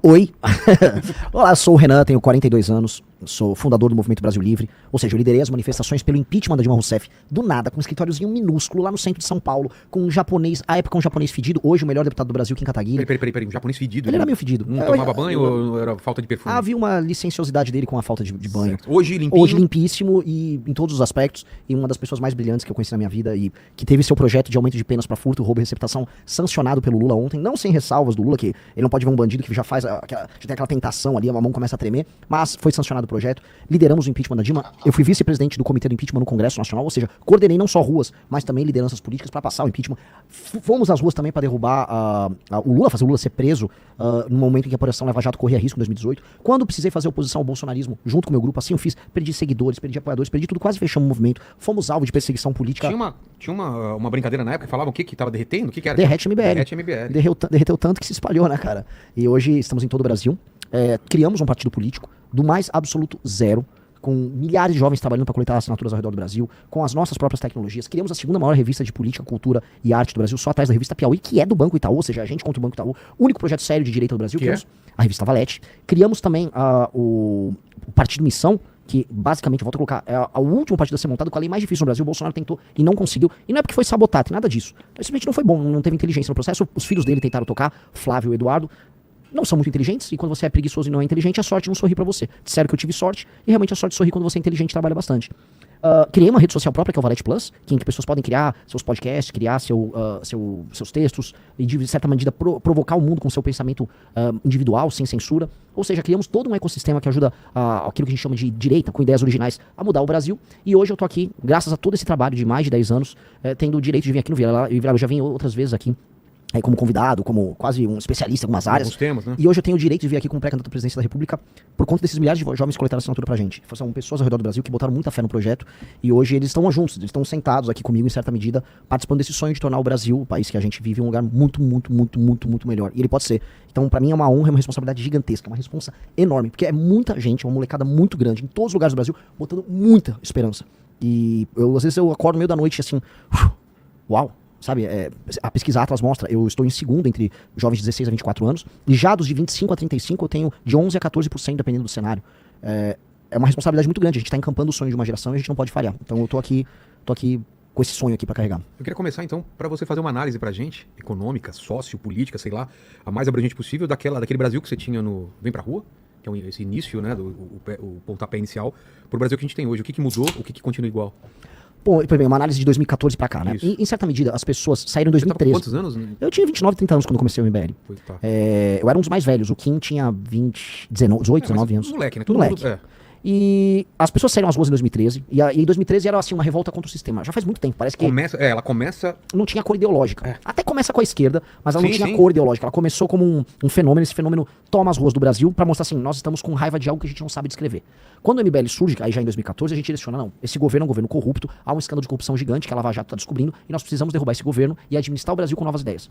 Oi! Olá, sou o Renan, tenho 42 anos, sou fundador do Movimento Brasil Livre, ou seja, eu liderei as manifestações pelo impeachment da Dilma Rousseff, do nada, com um escritóriozinho minúsculo lá no centro de São Paulo, com um japonês, à época um japonês fedido, hoje o melhor deputado do Brasil, Kim Kataguiri. Peraí, um japonês fedido? Ele era meio fedido. Não tomava banho ou era falta de perfume? Havia uma licenciosidade dele com a falta de banho. Certo. Hoje limpinho? Hoje limpíssimo e em todos os aspectos, e uma das pessoas mais brilhantes que eu conheci na minha vida, e que teve seu projeto de aumento de penas para furto, roubo e receptação sancionado pelo Lula ontem, não sem ressalvas do Lula, que ele não pode ver um bandido que já faz já tem aquela tentação ali, a mão começa a tremer, mas foi sancionado o projeto, lideramos o impeachment da Dilma, eu fui vice-presidente do Comitê do Impeachment no Congresso Nacional, ou seja, coordenei não só ruas, mas também lideranças políticas para passar o impeachment. Fomos às ruas também para derrubar o Lula, fazer o Lula ser preso no momento em que a Operação Lava Jato corria risco em 2018. Quando precisei fazer oposição ao bolsonarismo junto com o meu grupo, assim eu fiz, perdi seguidores, perdi apoiadores, perdi tudo, quase fechamos o movimento, fomos alvo de perseguição política. Tinha uma brincadeira na época que falavam o que tava derretendo? O que era? Derrete MBL. Derrete MBL. Derreteu tanto que se espalhou, né, cara? E hoje estamos em todo o Brasil. Criamos um partido político do mais absoluto zero, com milhares de jovens trabalhando para coletar assinaturas ao redor do Brasil, com as nossas próprias tecnologias. Criamos a segunda maior revista de política, cultura e arte do Brasil, só atrás da revista Piauí, que é do Banco Itaú, ou seja, a gente contra o Banco Itaú. O único projeto sério de direita do Brasil, Que é? A revista Valete. Criamos também o Partido Missão, que basicamente, volto a colocar, é o último partido a ser montado com a lei mais difícil no Brasil. O Bolsonaro tentou e não conseguiu. E não é porque foi sabotado, tem nada disso. Simplesmente não foi bom, não teve inteligência no processo. Os filhos dele tentaram tocar, Flávio e Eduardo. Não são muito inteligentes, e quando você é preguiçoso e não é inteligente, a sorte não sorri pra você. Disseram que eu tive sorte, e realmente a sorte sorri quando você é inteligente e trabalha bastante. Criei uma rede social própria, que é o Valete Plus, em que pessoas podem criar seus podcasts, criar seus textos, e de certa medida provocar o mundo com seu pensamento individual, sem censura. Ou seja, criamos todo um ecossistema que ajuda aquilo que a gente chama de direita, com ideias originais, a mudar o Brasil. E hoje eu tô aqui, graças a todo esse trabalho de mais de 10 anos, tendo o direito de vir aqui no Vilela. Eu já vim outras vezes aqui, como convidado, como quase um especialista em algumas áreas. Alguns temas, né? E hoje eu tenho o direito de vir aqui como pré-candidato à presidência da República por conta desses milhares de jovens que coletaram assinatura pra gente. São pessoas ao redor do Brasil que botaram muita fé no projeto e hoje eles estão juntos, eles estão sentados aqui comigo em certa medida, participando desse sonho de tornar o Brasil, o país que a gente vive, um lugar muito, muito, muito, muito, muito melhor. E ele pode ser. Então, pra mim é uma honra, é uma responsabilidade gigantesca, uma responsa enorme, porque é muita gente, uma molecada muito grande, em todos os lugares do Brasil, botando muita esperança. E às vezes eu acordo no meio da noite assim, uau! Sabe, a pesquisa Atlas mostra, eu estou em segundo entre jovens de 16 a 24 anos, e já dos de 25 a 35 eu tenho de 11 a 14%, dependendo do cenário. É uma responsabilidade muito grande, a gente está encampando o sonho de uma geração e a gente não pode falhar. Então eu tô aqui com esse sonho aqui para carregar. Eu queria começar então para você fazer uma análise pra gente, econômica, sociopolítica, sei lá, a mais abrangente possível daquele Brasil que você tinha no Vem Pra Rua, que é esse início, né, o pontapé inicial, pro Brasil que a gente tem hoje. O que mudou, o que continua igual? Bom, uma análise de 2014 pra cá, né? Em certa medida, as pessoas saíram em 2013. Você tava com quantos anos? Eu tinha 29, 30 anos quando comecei o MBL. Tá. Eu era um dos mais velhos. O Kim tinha 18, 19 anos. Moleque, né? Moleque. E as pessoas saíram às ruas em 2013. E em 2013 era assim, uma revolta contra o sistema. Já faz muito tempo. Parece que ela começa... não tinha cor ideológica. Até começa com a esquerda, mas ela não tinha cor ideológica. Ela começou como um fenômeno. Esse fenômeno toma as ruas do Brasil pra mostrar assim, nós estamos com raiva de algo que a gente não sabe descrever. Quando o MBL surge, aí já em 2014, a gente direciona, não, esse governo é um governo corrupto, há um escândalo de corrupção gigante que a Lava Jato está descobrindo e nós precisamos derrubar esse governo e administrar o Brasil com novas ideias.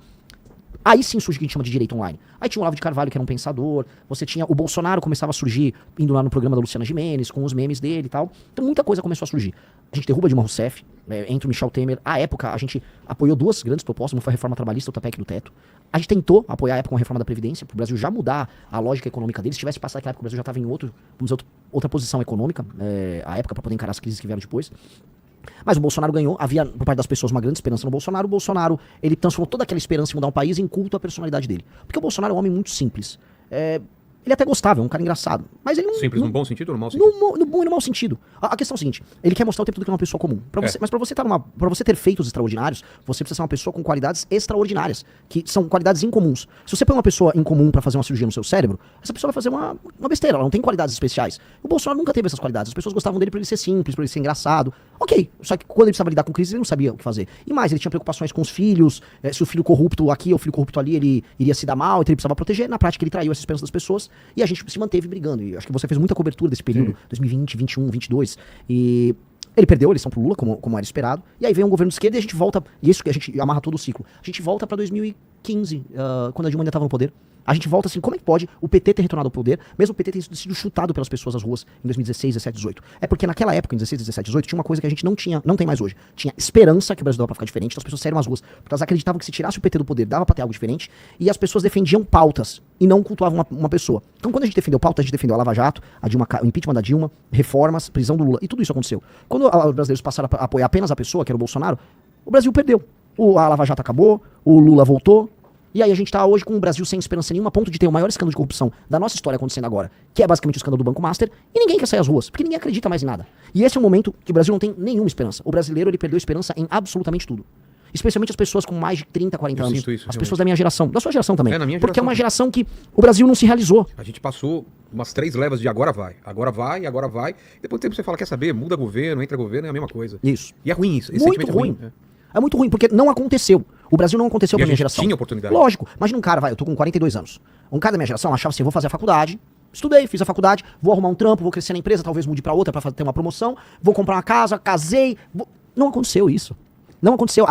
Aí sim surge o que a gente chama de direito online. Aí tinha o Olavo de Carvalho, que era um pensador, você tinha o Bolsonaro, começava a surgir, indo lá no programa da Luciana Gimenez, com os memes dele e tal. Então muita coisa começou a surgir. A gente derruba Dilma Rousseff, entra o Michel Temer. À época, a gente apoiou duas grandes propostas, uma foi a reforma trabalhista, outra PEC do teto. A gente tentou apoiar a época uma reforma da Previdência, para o Brasil já mudar a lógica econômica dele. Se tivesse passado aquela época, o Brasil já estava em outra posição econômica, à época, para poder encarar as crises que vieram depois. Mas o Bolsonaro ganhou, havia por parte das pessoas uma grande esperança no Bolsonaro. O Bolsonaro, ele transformou toda aquela esperança em mudar um país em culto à personalidade dele. Porque o Bolsonaro é um homem muito simples. Ele é até gostável, é um cara engraçado. Mas ele não... Simples no bom sentido ou no mau sentido? No bom e no mau sentido. A questão é a seguinte, ele quer mostrar o tempo todo que é uma pessoa comum. Mas pra você ter feitos extraordinários, você precisa ser uma pessoa com qualidades extraordinárias, que são qualidades incomuns. Se você põe uma pessoa incomum pra fazer uma cirurgia no seu cérebro, essa pessoa vai fazer uma besteira, ela não tem qualidades especiais. O Bolsonaro nunca teve essas qualidades. As pessoas gostavam dele por ele ser simples, por ele ser engraçado. Ok, só que quando ele precisava lidar com crise, ele não sabia o que fazer. E mais, ele tinha preocupações com os filhos, se o filho corrupto aqui ou o filho corrupto ali, ele iria se dar mal, então ele precisava proteger. Na prática, ele traiu essa esperança das pessoas e a gente se manteve brigando. E acho que você fez muita cobertura desse período, 2020, 21, 22. E ele perdeu a eleição pro Lula, como era esperado. E aí vem um governo de esquerda e a gente volta. E isso que a gente amarra todo o ciclo. A gente volta pra 2014. 15, quando a Dilma ainda estava no poder. A gente volta assim, como é que pode o PT ter retornado ao poder, mesmo o PT ter sido chutado pelas pessoas às ruas em 2016, 17, 18? É porque naquela época, em 16, 17, 18, tinha uma coisa que a gente não tem mais hoje. Tinha esperança que o Brasil dava pra ficar diferente, então as pessoas saíram às ruas. Porque elas acreditavam que se tirasse o PT do poder, dava pra ter algo diferente, e as pessoas defendiam pautas e não cultuavam uma pessoa. Então quando a gente defendeu pauta, a gente defendeu a Lava Jato, o impeachment da Dilma, reformas, prisão do Lula, e tudo isso aconteceu. Quando os brasileiros passaram a apoiar apenas a pessoa, que era o Bolsonaro, o Brasil perdeu. A Lava Jato acabou, o Lula voltou. E aí a gente tá hoje com o Brasil sem esperança nenhuma, a ponto de ter o maior escândalo de corrupção da nossa história acontecendo agora, que é basicamente o escândalo do Banco Master, e ninguém quer sair às ruas, porque ninguém acredita mais em nada. E esse é um momento que o Brasil não tem nenhuma esperança. O brasileiro, ele perdeu esperança em absolutamente tudo. Especialmente as pessoas com mais de 30, 40 anos. Sinto isso, as pessoas da minha geração, da sua geração também. Na minha porque geração, é uma geração que o Brasil não se realizou. A gente passou umas 3 levas de agora vai. Depois do tempo você fala, quer saber, muda governo, entra governo, é a mesma coisa. Isso. E é ruim isso. Esse muito ruim. É muito ruim, porque não aconteceu. O Brasil não aconteceu pra minha geração. Tinha oportunidade. Lógico. Imagina um cara, eu tô com 42 anos. Um cara da minha geração achava assim, vou fazer a faculdade, estudei, fiz a faculdade, vou arrumar um trampo, vou crescer na empresa, talvez mude pra outra pra ter uma promoção, vou comprar uma casa, casei. Não aconteceu isso. Não aconteceu.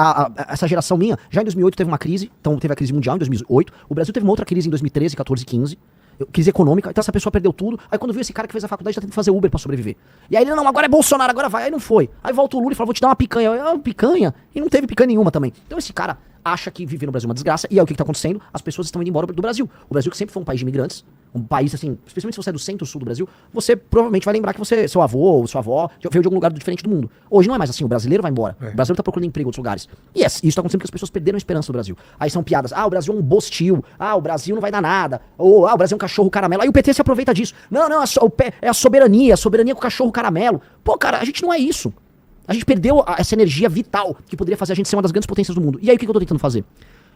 Essa geração minha, já em 2008 teve uma crise, então teve a crise mundial em 2008. O Brasil teve uma outra crise em 2013, 14, 15. Crise econômica, então essa pessoa perdeu tudo. Aí quando viu esse cara que fez a faculdade, tá tentando fazer Uber pra sobreviver. E aí ele, não, agora é Bolsonaro, agora vai. Aí não foi. Aí volta o Lula e fala, vou te dar uma picanha. Picanha? E não teve picanha nenhuma também. Então esse cara acha que viver no Brasil é uma desgraça. E aí o que tá acontecendo? As pessoas estão indo embora do Brasil. O Brasil que sempre foi um país de imigrantes, um país assim, especialmente se você é do centro-sul do Brasil, você provavelmente vai lembrar que seu avô ou sua avó veio de algum lugar diferente do mundo. Hoje não é mais assim, o brasileiro vai embora. O brasileiro tá procurando emprego em outros lugares. E isso tá acontecendo porque as pessoas perderam a esperança do Brasil. Aí são piadas, o Brasil é um bostil, o Brasil não vai dar nada, ou o Brasil é um cachorro caramelo. Aí o PT se aproveita disso. Não, é a soberania com o cachorro caramelo. Pô, cara, a gente não é isso. A gente perdeu essa energia vital que poderia fazer a gente ser uma das grandes potências do mundo. E aí o que eu tô tentando fazer?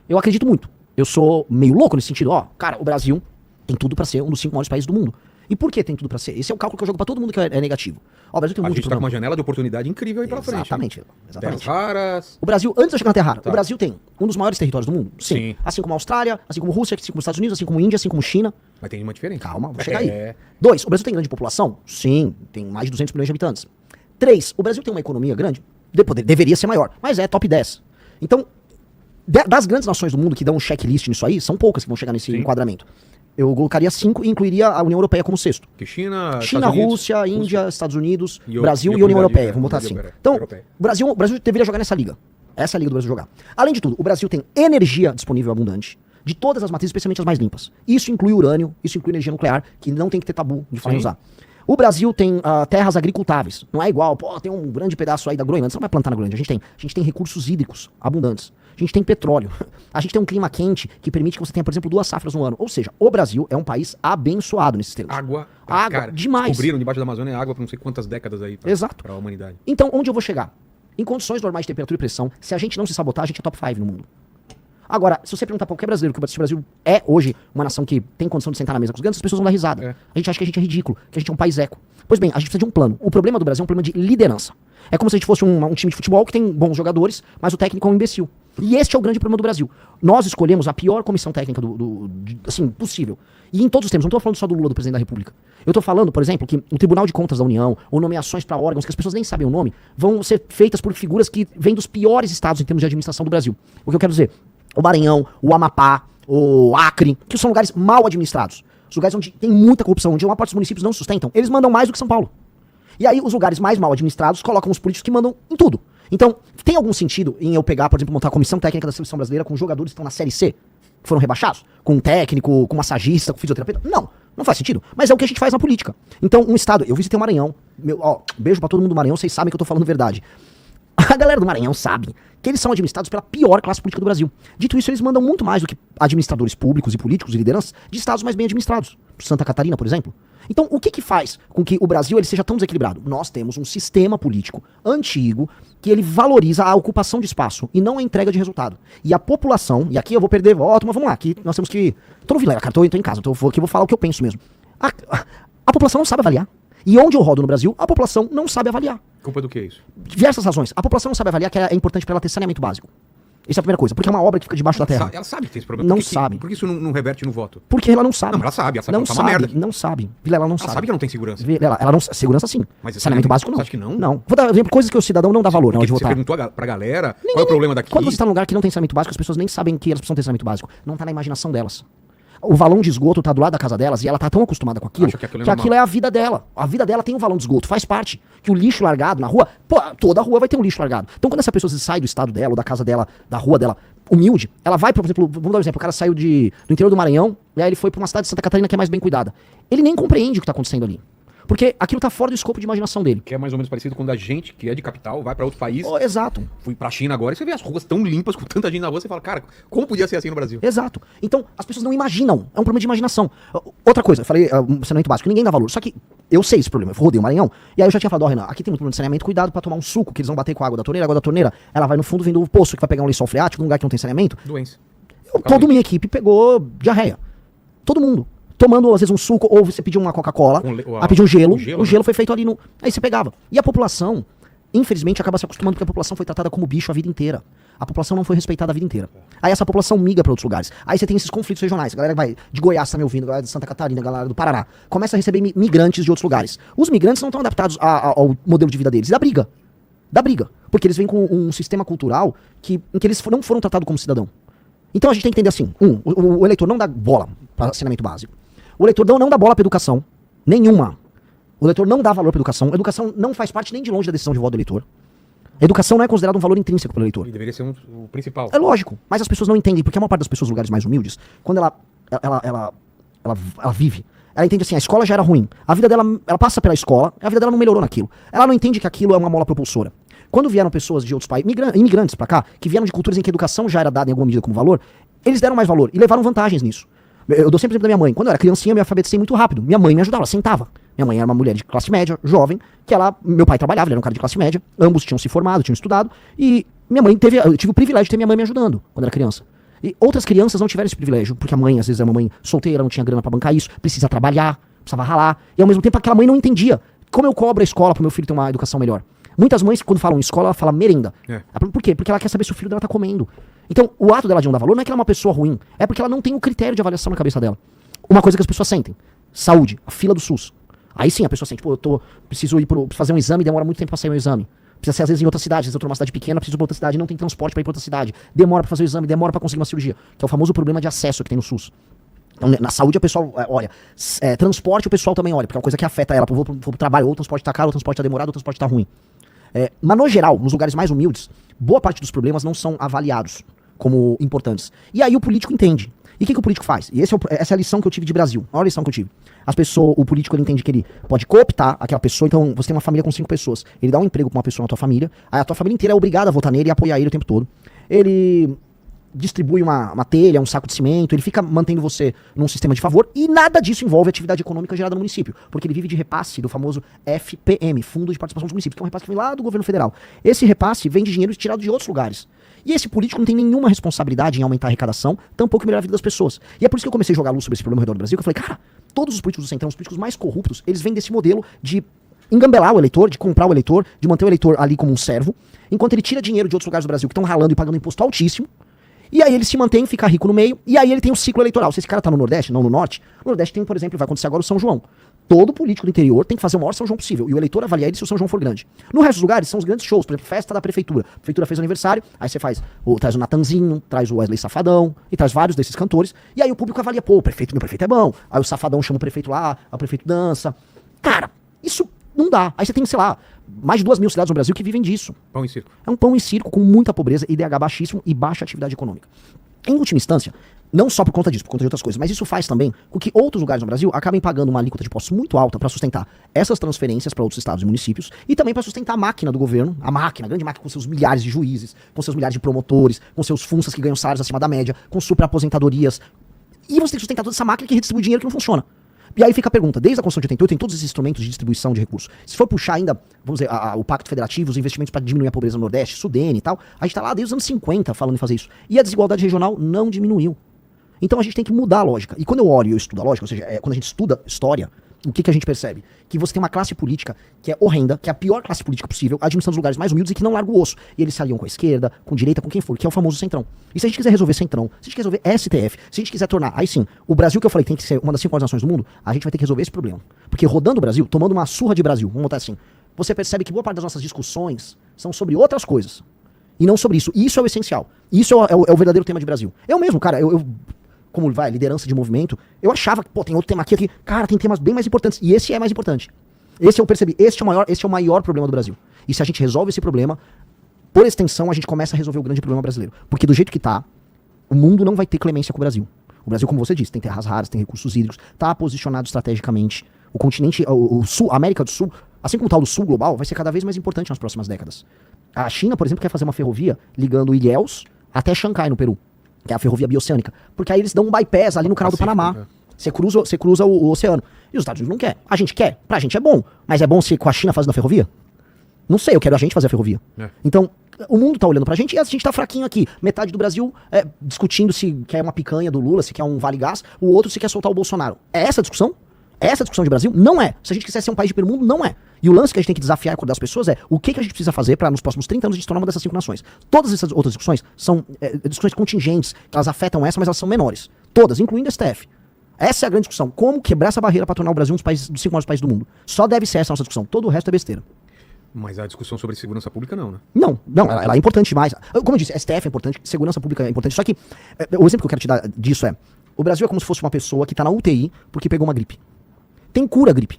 Eu acredito muito. Eu sou meio louco nesse sentido. Cara, o Brasil tem tudo pra ser um dos 5 maiores países do mundo. E por que tem tudo pra ser? Esse é o cálculo que eu jogo pra todo mundo que é negativo. O Brasil tem um a monte gente de tá com uma janela de oportunidade incrível aí pela frente. Exatamente. Terras raras. O Brasil, antes de eu chegar na Terra rara, o Brasil tem um dos maiores territórios do mundo. Sim. Assim como a Austrália, assim como a Rússia, assim como os Estados Unidos, assim como a Índia, assim como a China. Mas tem uma diferença. Calma, vou chegar aí. 2, o Brasil tem grande população? Sim, tem mais de 200 milhões de habitantes. 3, o Brasil tem uma economia grande? Deveria ser maior, mas é top 10. Então, das grandes nações do mundo que dão um checklist nisso aí, são poucas que vão chegar nesse enquadramento. Eu colocaria 5 e incluiria a União Europeia como sexto. Que China, Rússia, Índia, Estados Unidos, Brasil e União Europeia. Vamos botar assim. Então, o Brasil deveria jogar nessa liga. Essa é a liga do Brasil jogar. Além de tudo, o Brasil tem energia disponível abundante, de todas as matrizes, especialmente as mais limpas. Isso inclui urânio, isso inclui energia nuclear, que não tem que ter tabu de falar em usar. O Brasil tem terras agricultáveis. Não é igual, tem um grande pedaço aí da Groenlândia. Você não vai plantar na Groenlândia. A gente tem recursos hídricos abundantes. A gente tem petróleo. A gente tem um clima quente que permite que você tenha, por exemplo, 2 safras no ano. Ou seja, o Brasil é um país abençoado nesses termos. Água, cara, demais. Descobriram debaixo da Amazônia água por não sei quantas décadas aí pra humanidade. Então, onde eu vou chegar? Em condições normais de temperatura e pressão, se a gente não se sabotar, a gente é top 5 no mundo. Agora, se você perguntar pra qualquer brasileiro que o Brasil é hoje uma nação que tem condição de sentar na mesa com os grandes, as pessoas vão dar risada. A gente acha que a gente é ridículo, que a gente é um país eco. Pois bem, a gente precisa de um plano. O problema do Brasil é um problema de liderança. É como se a gente fosse um time de futebol que tem bons jogadores, mas o técnico é um imbecil. E este é o grande problema do Brasil. Nós escolhemos a pior comissão técnica assim, possível. E em todos os termos, não estou falando só do Lula, do presidente da República. Eu estou falando, por exemplo, que o Tribunal de Contas da União, ou nomeações para órgãos que as pessoas nem sabem o nome, vão ser feitas por figuras que vêm dos piores estados em termos de administração do Brasil. O que eu quero dizer? O Maranhão, o Amapá, o Acre, que são lugares mal administrados. Os lugares onde tem muita corrupção, onde uma parte dos municípios não sustentam, eles mandam mais do que São Paulo. E aí os lugares mais mal administrados colocam os políticos que mandam em tudo. Então, tem algum sentido em eu pegar, por exemplo, montar a comissão técnica da seleção brasileira com jogadores que estão na Série C, que foram rebaixados? Com um técnico, com massagista, com fisioterapeuta? Não faz sentido. Mas é o que a gente faz na política. Então, um estado... Eu visitei o Maranhão. Beijo pra todo mundo do Maranhão, vocês sabem que eu tô falando verdade. A galera do Maranhão sabe que eles são administrados pela pior classe política do Brasil. Dito isso, eles mandam muito mais do que administradores públicos e políticos e lideranças de estados mais bem administrados. Santa Catarina, por exemplo. Então, o que faz com que o Brasil ele seja tão desequilibrado? Nós temos um sistema político antigo que ele valoriza a ocupação de espaço e não a entrega de resultado. E a população, e aqui eu vou perder voto, mas vamos lá, aqui nós temos que... Tô no Vilela, cara, tô em casa, aqui eu vou falar o que eu penso mesmo. A população não sabe avaliar. E onde eu rodo no Brasil, a população não sabe avaliar. Culpa do que é isso? Diversas razões. A população não sabe avaliar que é importante para ela ter saneamento básico. Essa é a primeira coisa. Porque é uma obra que fica debaixo da terra. Ela sabe que tem esse problema. Não sabe. Por que isso não reverte no voto? Porque ela não sabe. Não, ela sabe Não que tá sabe, uma merda. não sabe. Vilela, ela não sabe. Ela sabe que não tem segurança. Ela não, segurança sim. Mas saneamento básico não. Você acha que não? Não. Vou dar exemplo, coisas que o cidadão não dá valor na hora de votar. Você perguntou pra galera qual é o problema daqui. Quando você está num lugar que não tem saneamento básico, as pessoas nem sabem que elas precisam ter saneamento básico. Não tá na imaginação delas. O valão de esgoto tá do lado da casa delas e ela tá tão acostumada com aquilo que aquilo é a vida dela. A vida dela tem um valão de esgoto, faz parte. Que o lixo largado na rua, pô, toda rua vai ter um lixo largado. Então quando essa pessoa sai do estado dela, ou da casa dela, da rua dela, humilde, ela vai, por exemplo, vamos dar um exemplo, o cara saiu do interior do Maranhão, e aí ele foi pra uma cidade de Santa Catarina que é mais bem cuidada. Ele nem compreende o que tá acontecendo ali. Porque aquilo tá fora do escopo de imaginação dele. Que é mais ou menos parecido quando a gente, que é de capital, vai pra outro país. Oh, exato. Fui pra China agora e você vê as ruas tão limpas, com tanta gente na rua, você fala, cara, como podia ser assim no Brasil? Exato. Então, as pessoas não imaginam. É um problema de imaginação. Outra coisa, eu falei, saneamento básico, ninguém dá valor. Só que eu sei esse problema. Eu rodei o Maranhão, e aí eu já tinha falado, ó, Renan, aqui tem muito problema de saneamento, cuidado pra tomar um suco, que eles vão bater com a água da torneira, ela vai no fundo vindo do poço, que vai pegar um lençol freático, num lugar que não tem saneamento. Doença. Toda minha equipe pegou diarreia. Todo mundo. Tomando, às vezes, um suco, ou você pediu uma Coca-Cola, pediu um gelo, o gelo foi feito ali no... Aí você pegava. E a população, infelizmente, acaba se acostumando porque a população foi tratada como bicho a vida inteira. A população não foi respeitada a vida inteira. Aí essa população migra para outros lugares. Aí você tem esses conflitos regionais. A galera vai de Goiás, tá me ouvindo, a galera de Santa Catarina, a galera do Paraná. Começa a receber migrantes de outros lugares. Os migrantes não estão adaptados ao modelo de vida deles. E dá briga. Dá briga. Porque eles vêm com um sistema cultural em que eles não foram tratados como cidadão. Então a gente tem que entender assim. O eleitor não dá bola para saneamento básico. O eleitor não dá bola para educação. Nenhuma. O eleitor não dá valor para educação. A educação não faz parte nem de longe da decisão de voto do eleitor. A educação não é considerada um valor intrínseco para o eleitor. E deveria ser o principal. É lógico, mas as pessoas não entendem, porque a maior parte das pessoas nos lugares mais humildes, quando ela vive, ela entende assim, a escola já era ruim. A vida dela, ela passa pela escola, a vida dela não melhorou naquilo. Ela não entende que aquilo é uma mola propulsora. Quando vieram pessoas de outros países, imigrantes para cá, que vieram de culturas em que a educação já era dada em alguma medida como valor, eles deram mais valor e levaram vantagens nisso. Eu dou sempre exemplo da minha mãe. Quando eu era criancinha, eu me alfabetizei muito rápido. Minha mãe me ajudava, ela sentava. Minha mãe era uma mulher de classe média, jovem, meu pai trabalhava, ele era um cara de classe média, ambos tinham se formado, tinham estudado, e eu tive o privilégio de ter minha mãe me ajudando quando era criança. E outras crianças não tiveram esse privilégio, porque a mãe, às vezes, é uma mãe solteira, não tinha grana pra bancar isso, precisa trabalhar, precisava ralar, e ao mesmo tempo aquela mãe não entendia como eu cobro a escola pro meu filho ter uma educação melhor. Muitas mães, quando falam escola, ela fala merenda. Por quê? Porque ela quer saber se o filho dela tá comendo. Então, o ato dela de não dar valor não é que ela é uma pessoa ruim, é porque ela não tem o critério de avaliação na cabeça dela. Uma coisa que as pessoas sentem, saúde, a fila do SUS. Aí sim, a pessoa sente, pô, preciso ir fazer um exame, demora muito tempo pra sair o exame. Precisa ser, às vezes, em outra cidade, às vezes eu tô numa cidade pequena, preciso ir pra outra cidade, não tem transporte pra ir pra outra cidade. Demora pra fazer o exame, demora pra conseguir uma cirurgia. Que é o famoso problema de acesso que tem no SUS. Então, na saúde, a pessoa olha. Transporte, o pessoal também olha, porque é uma coisa que afeta ela. Vou pro trabalho, ou o transporte tá caro, ou o transporte tá demorado, ou o transporte tá ruim. Mas, no geral, nos lugares mais humildes, boa parte dos problemas não são avaliados como importantes. E aí o político entende. E o que o político faz? E essa é a lição que eu tive de Brasil. A maior lição que eu tive. O político ele entende que ele pode cooptar aquela pessoa. Então, você tem uma família com 5 pessoas. Ele dá um emprego pra uma pessoa na tua família. Aí a tua família inteira é obrigada a votar nele e apoiar ele o tempo todo. Ele distribui uma telha, um saco de cimento. Ele fica mantendo você num sistema de favor. E nada disso envolve atividade econômica gerada no município. Porque ele vive de repasse do famoso FPM, Fundo de Participação dos Municípios, que é um repasse que vem lá do governo federal. Esse repasse vem de dinheiro tirado de outros lugares. E esse político não tem nenhuma responsabilidade em aumentar a arrecadação, tampouco melhorar a vida das pessoas. E é por isso que eu comecei a jogar luz sobre esse problema ao redor do Brasil, que eu falei, cara, todos os políticos do Centrão, os políticos mais corruptos, eles vêm desse modelo de engambelar o eleitor, de comprar o eleitor, de manter o eleitor ali como um servo, enquanto ele tira dinheiro de outros lugares do Brasil que estão ralando e pagando imposto altíssimo, e aí ele se mantém, fica rico no meio, e aí ele tem um ciclo eleitoral. Se esse cara tá no Nordeste, não no Norte, no Nordeste tem, por exemplo, vai acontecer agora o São João. Todo político do interior tem que fazer o maior São João possível. E o eleitor avalia ele se o São João for grande. No resto dos lugares, são os grandes shows. Por exemplo, festa da prefeitura. A prefeitura fez aniversário, aí você traz o Natanzinho, traz o Wesley Safadão, e traz vários desses cantores. E aí o público avalia, pô, meu prefeito é bom. Aí o Safadão chama o prefeito lá, o prefeito dança. Cara, isso não dá. Aí você tem, sei lá, mais de 2.000 cidades no Brasil que vivem disso. Pão e circo. É um pão e circo com muita pobreza, IDH baixíssimo e baixa atividade econômica. Em última instância, não só por conta disso, por conta de outras coisas, mas isso faz também com que outros lugares no Brasil acabem pagando uma alíquota de impostos muito alta para sustentar essas transferências para outros estados e municípios e também para sustentar a máquina do governo, a grande máquina com seus milhares de juízes, com seus milhares de promotores, com seus funsas que ganham salários acima da média, com superaposentadorias. E você tem que sustentar toda essa máquina que redistribui dinheiro que não funciona. E aí fica a pergunta, desde a Constituição de 88 tem todos esses instrumentos de distribuição de recursos. Se for puxar ainda, vamos dizer, o Pacto Federativo, os investimentos para diminuir a pobreza no Nordeste, Sudene e tal, a gente tá lá desde os anos 50 falando em fazer isso. E a desigualdade regional não diminuiu. Então a gente tem que mudar a lógica. E quando eu olho e eu estudo a lógica, ou seja, quando a gente estuda história, o que a gente percebe? Que você tem uma classe política que é horrenda, que é a pior classe política possível, administrando os lugares mais humildes e que não larga o osso. E eles se aliam com a esquerda, com a direita, com quem for, que é o famoso centrão. E se a gente quiser resolver centrão, se a gente quiser resolver STF, se a gente quiser tornar, aí sim, o Brasil que eu falei tem que ser uma das 5 maiores nações do mundo, a gente vai ter que resolver esse problema. Porque rodando o Brasil, tomando uma surra de Brasil, vamos botar assim, você percebe que boa parte das nossas discussões são sobre outras coisas. E não sobre isso. E isso é o essencial. Isso é o verdadeiro tema de Brasil. Eu mesmo, cara, como vai, liderança de movimento, eu achava que, pô, tem outro tema aqui. Cara, tem temas bem mais importantes. E esse é mais importante. Esse eu percebi. Esse é o maior problema do Brasil. E se a gente resolve esse problema, por extensão, a gente começa a resolver o grande problema brasileiro. Porque do jeito que tá, o mundo não vai ter clemência com o Brasil. O Brasil, como você disse, tem terras raras, tem recursos hídricos, tá posicionado estrategicamente. O continente, o Sul, a América do Sul, assim como o tal do Sul global, vai ser cada vez mais importante nas próximas décadas. A China, por exemplo, quer fazer uma ferrovia ligando Ilhéus até Xangai, no Peru. Que é a ferrovia bioceânica. Porque aí eles dão um bypass ali no canal do Panamá. Você cruza o oceano. E os Estados Unidos não quer. A gente quer. Pra gente é bom. Mas é bom se com a China fazendo a ferrovia? Não sei, eu quero a gente fazer a ferrovia. Então, o mundo tá olhando pra gente e a gente tá fraquinho aqui. Metade do Brasil discutindo se quer uma picanha do Lula, se quer um Vale Gás. O outro se quer soltar o Bolsonaro. É essa a discussão? É essa a discussão de Brasil? Não é. Se a gente quiser ser um país de primeiro mundo, não é. E o lance que a gente tem que desafiar e acordar as pessoas é o que a gente precisa fazer para nos próximos 30 anos a gente se tornar uma dessas 5 nações. Todas essas outras discussões são discussões contingentes, que elas afetam essa, mas elas são menores. Todas, incluindo a STF. Essa é a grande discussão. Como quebrar essa barreira para tornar o Brasil um dos 5 maiores países do mundo. Só deve ser essa a nossa discussão. Todo o resto é besteira. Mas a discussão sobre segurança pública não, né? Não, ela é importante demais. Como eu disse, STF é importante, segurança pública é importante. Só que o exemplo que eu quero te dar disso é, o Brasil é como se fosse uma pessoa que tá na UTI porque pegou uma gripe. Tem cura a gripe.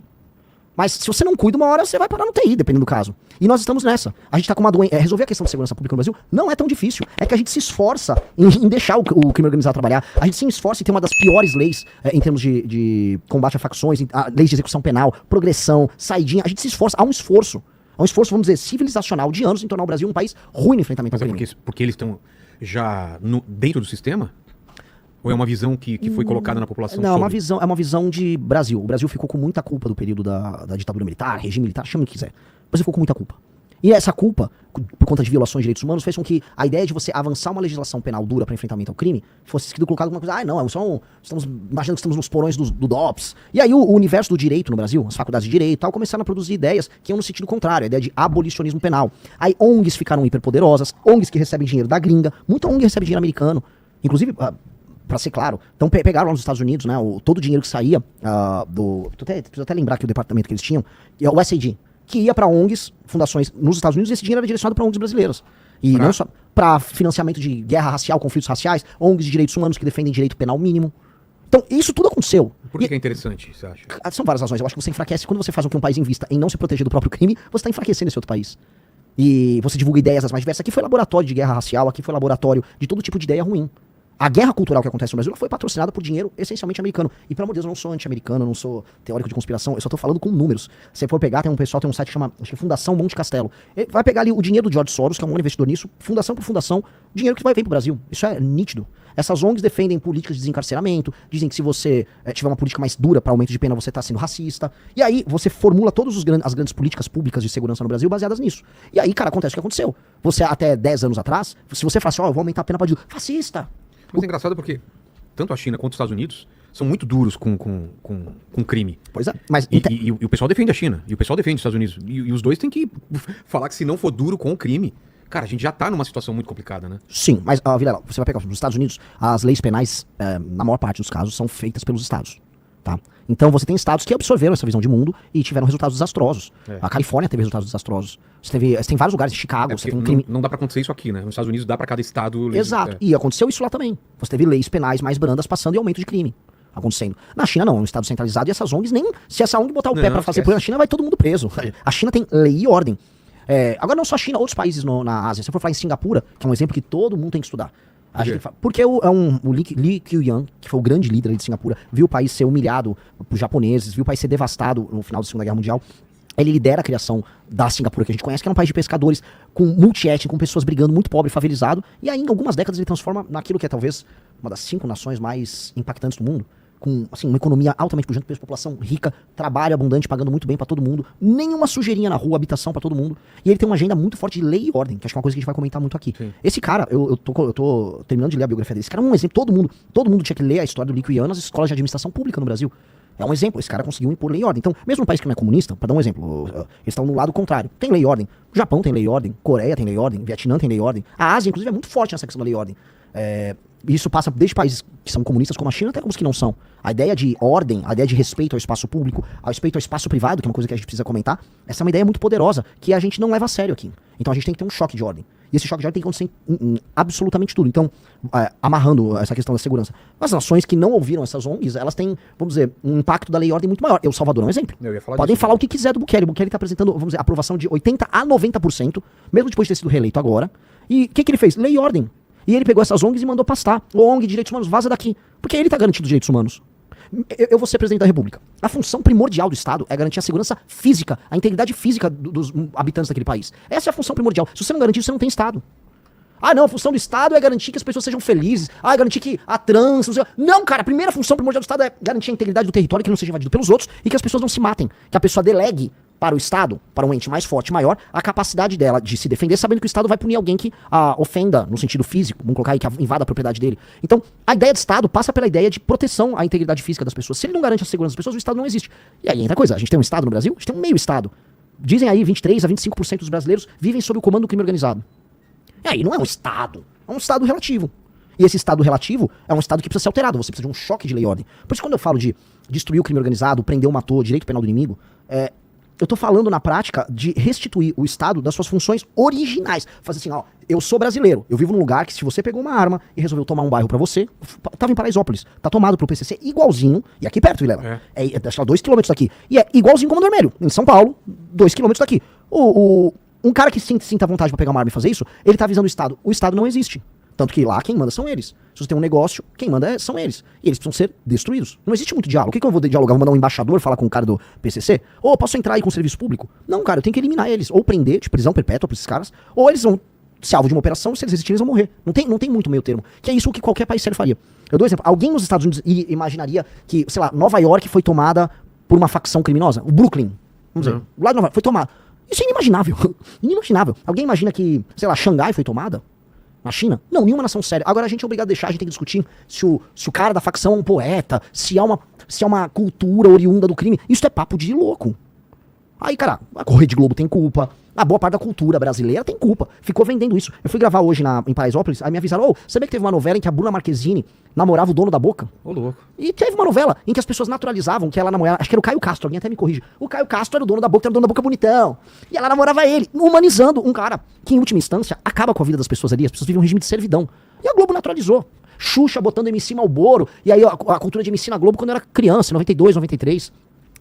Mas se você não cuida, uma hora você vai parar no TI, dependendo do caso. E nós estamos nessa. A gente tá com uma doença. Resolver a questão de segurança pública no Brasil não é tão difícil. É que a gente se esforça em deixar o crime organizado trabalhar. A gente se esforça em ter uma das piores leis em termos de combate a facções, leis de execução penal, progressão, saidinha. A gente se esforça. Há um esforço, vamos dizer, civilizacional de anos em tornar o Brasil um país ruim no enfrentamento ao crime. Mas é porque eles estão já dentro do sistema? Ou é uma visão que foi colocada na população? Não, é uma visão de Brasil. O Brasil ficou com muita culpa do período da ditadura militar, regime militar, chama o que quiser. O Brasil ficou com muita culpa. E essa culpa, por conta de violações de direitos humanos, fez com que a ideia de você avançar uma legislação penal dura para enfrentamento ao crime fosse sido colocado alguma coisa. Não, estamos imaginando que estamos nos porões do DOPS. E aí o universo do direito no Brasil, as faculdades de direito e tal, começaram a produzir ideias que iam no sentido contrário, a ideia de abolicionismo penal. Aí ONGs ficaram hiperpoderosas, ONGs que recebem dinheiro da gringa, muita ONG recebe dinheiro americano. Inclusive, pra ser claro, então pegaram lá nos Estados Unidos, né, todo o dinheiro que saía preciso até lembrar que o departamento que eles tinham, é o USAID, que ia pra ONGs, fundações nos Estados Unidos, e esse dinheiro era direcionado pra ONGs brasileiras. E não só pra financiamento de guerra racial, conflitos raciais, ONGs de direitos humanos que defendem direito penal mínimo. Então, isso tudo aconteceu. Por que é interessante, você acha? São várias razões. Eu acho que você enfraquece, quando você faz com que um país invista em não se proteger do próprio crime, você tá enfraquecendo esse outro país. E você divulga ideias as mais diversas. Aqui foi laboratório de guerra racial, aqui foi laboratório de todo tipo de ideia ruim. A guerra cultural que acontece no Brasil foi patrocinada por dinheiro essencialmente americano. E pelo amor de Deus, eu não sou anti-americano, eu não sou teórico de conspiração, eu só tô falando com números. Se você for pegar, tem um site que chama, acho que é Fundação Monte Castelo. Ele vai pegar ali o dinheiro do George Soros, que é um investidor nisso, fundação por fundação, dinheiro que vai vir pro Brasil. Isso é nítido. Essas ONGs defendem políticas de desencarceramento, dizem que se você tiver uma política mais dura para aumento de pena, você tá sendo racista. E aí você formula todas as grandes políticas públicas de segurança no Brasil baseadas nisso. E aí, cara, acontece o que aconteceu. Você, até 10 anos atrás, se você falasse, eu vou aumentar a pena para fascista. Mas é engraçado porque tanto a China quanto os Estados Unidos são muito duros com crime. Pois é, mas... E o pessoal defende a China, e o pessoal defende os Estados Unidos. E os dois têm que falar que se não for duro com o crime... Cara, a gente já tá numa situação muito complicada, né? Sim, mas, Vilela, você vai pegar nos Estados Unidos, as leis penais, na maior parte dos casos, são feitas pelos estados, tá? Então você tem estados que absorveram essa visão de mundo e tiveram resultados desastrosos. A Califórnia teve resultados desastrosos. Você tem vários lugares, Chicago, você tem um crime... Não dá pra acontecer isso aqui, né? Nos Estados Unidos dá pra cada estado... Exato, e aconteceu isso lá também. Você teve leis penais mais brandas passando e aumento de crime acontecendo. Na China não, é um estado centralizado e essas ONGs nem... Se essa ONG botar o pé pra fazer por na China, vai todo mundo preso. A China tem lei e ordem. Agora não só a China, outros países na Ásia. Se você for falar em Singapura, que é um exemplo que todo mundo tem que estudar. Porque o Lee Kuan, que foi o grande líder de Singapura, viu o país ser humilhado por japoneses, viu o país ser devastado no final da Segunda Guerra Mundial. Ele lidera a criação da Singapura que a gente conhece, que é um país de pescadores, com multiétnico, com pessoas brigando, muito pobre, favelizado. E aí, em algumas décadas, ele transforma naquilo que é talvez uma das 5 nações mais impactantes do mundo. Com assim, uma economia altamente pujante, população rica, trabalho abundante, pagando muito bem pra todo mundo, nenhuma sujeirinha na rua, habitação pra todo mundo. E ele tem uma agenda muito forte de lei e ordem, que acho que é uma coisa que a gente vai comentar muito aqui. Sim. Esse cara, eu tô terminando de ler a biografia dele. Esse cara é um exemplo, todo mundo tinha que ler a história do Lee Kuan nas escolas de administração pública no Brasil. É um exemplo, esse cara conseguiu impor lei e ordem. Então, mesmo um país que não é comunista, para dar um exemplo, eles estão no lado contrário. Tem lei e ordem. O Japão tem lei e ordem, Coreia tem lei e ordem, Vietnã tem lei e ordem. A Ásia, inclusive, é muito forte nessa questão da lei e ordem. Isso passa desde países que são comunistas como a China até alguns que não são. A ideia de ordem, a ideia de respeito ao espaço público, ao respeito ao espaço privado, que é uma coisa que a gente precisa comentar, essa é uma ideia muito poderosa, que a gente não leva a sério aqui. Então a gente tem que ter um choque de ordem. E esse choque de ordem tem que acontecer em absolutamente tudo. Então, amarrando essa questão da segurança, as nações que não ouviram essas ONGs, elas têm, vamos dizer, um impacto da lei e ordem muito maior. El Salvador é um exemplo. Podem falar o que quiser do Bukele. O Bukele está apresentando, vamos dizer, aprovação de 80% a 90%, mesmo depois de ter sido reeleito agora. E o que ele fez? Lei e ordem. E ele pegou essas ONGs e mandou pastar. O ONG de Direitos Humanos, vaza daqui. Porque ele está garantindo os direitos humanos. Eu vou ser presidente da República. A função primordial do Estado é garantir a segurança física, a integridade física dos habitantes daquele país. Essa é a função primordial. Se você não garantir, você não tem Estado. Ah, não, a função do Estado é garantir que as pessoas sejam felizes. Ah, é garantir que a trans... Não, cara, a primeira função primordial do Estado é garantir a integridade do território, que ele não seja invadido pelos outros e que as pessoas não se matem. Que a pessoa delegue para o Estado, para um ente mais forte, maior, a capacidade dela de se defender, sabendo que o Estado vai punir alguém que a ofenda no sentido físico, vamos colocar aí, que invada a propriedade dele. Então, a ideia de Estado passa pela ideia de proteção à integridade física das pessoas. Se ele não garante a segurança das pessoas, o Estado não existe. E aí entra a coisa, a gente tem um Estado no Brasil, a gente tem um meio Estado. Dizem aí 23 a 25% dos brasileiros vivem sob o comando do crime organizado. E aí não é um Estado, é um Estado relativo. E esse Estado relativo é um Estado que precisa ser alterado, você precisa de um choque de lei e ordem. Por isso quando eu falo de destruir o crime organizado, prender o matou, direito penal do inimigo, eu tô falando na prática de restituir o Estado das suas funções originais. Fazer assim, ó, eu sou brasileiro, eu vivo num lugar que se você pegou uma arma e resolveu tomar um bairro pra você, tava em Paraisópolis, tá tomado pelo PCC igualzinho, e aqui perto, Vilela, acho que 2 km daqui, e é igualzinho como Comando Vermelho, em São Paulo, 2 km daqui. Um cara que sinta vontade pra pegar uma arma e fazer isso, ele tá avisando o Estado não existe. Tanto que lá quem manda são eles. Se você tem um negócio, quem manda são eles. E eles precisam ser destruídos. Não existe muito diálogo. O que eu vou dialogar? Vou mandar um embaixador falar com o cara do PCC? Ou posso entrar aí com o serviço público? Não, cara, eu tenho que eliminar eles. Ou prender, de prisão perpétua pra esses caras. Ou eles vão ser alvo de uma operação, se eles resistirem, eles vão morrer. Não tem muito meio termo. Que é isso que qualquer país sério faria. Eu dou um exemplo. Alguém nos Estados Unidos imaginaria que, sei lá, Nova York foi tomada por uma facção criminosa? O Brooklyn, vamos dizer. O lado de Nova York foi tomado. Isso é inimaginável. Inimaginável. Alguém imagina que, sei lá, Xangai foi tomada? Na China? Não, nenhuma nação séria. Agora a gente é obrigado a deixar, a gente tem que discutir se o cara da facção é um poeta, se há uma cultura oriunda do crime. Isso é papo de louco. Aí, cara, a Rede Globo tem culpa, a boa parte da cultura brasileira tem culpa. Ficou vendendo isso. Eu fui gravar hoje em Paraisópolis, aí me avisaram, sabia que teve uma novela em que a Bruna Marquezine namorava o dono da Boca? Ô, louco. E teve uma novela em que as pessoas naturalizavam que ela namorava, acho que era o Caio Castro, alguém até me corrige. O Caio Castro era o dono da Boca, era o dono da Boca bonitão. E ela namorava ele, humanizando um cara que, em última instância, acaba com a vida das pessoas ali. As pessoas vivem um regime de servidão. E a Globo naturalizou. Xuxa botando MC Malboro, e aí a cultura de MC na Globo quando eu era criança, em 92, 93.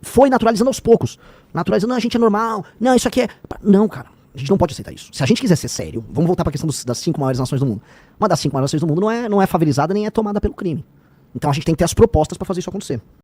Foi naturalizando aos poucos. Naturalizando, a gente é normal. Não, isso aqui é... Não, cara. A gente não pode aceitar isso. Se a gente quiser ser sério, vamos voltar pra questão das 5 maiores nações do mundo. Uma das 5 maiores nações do mundo não é favelizada nem é tomada pelo crime. Então a gente tem que ter as propostas pra fazer isso acontecer.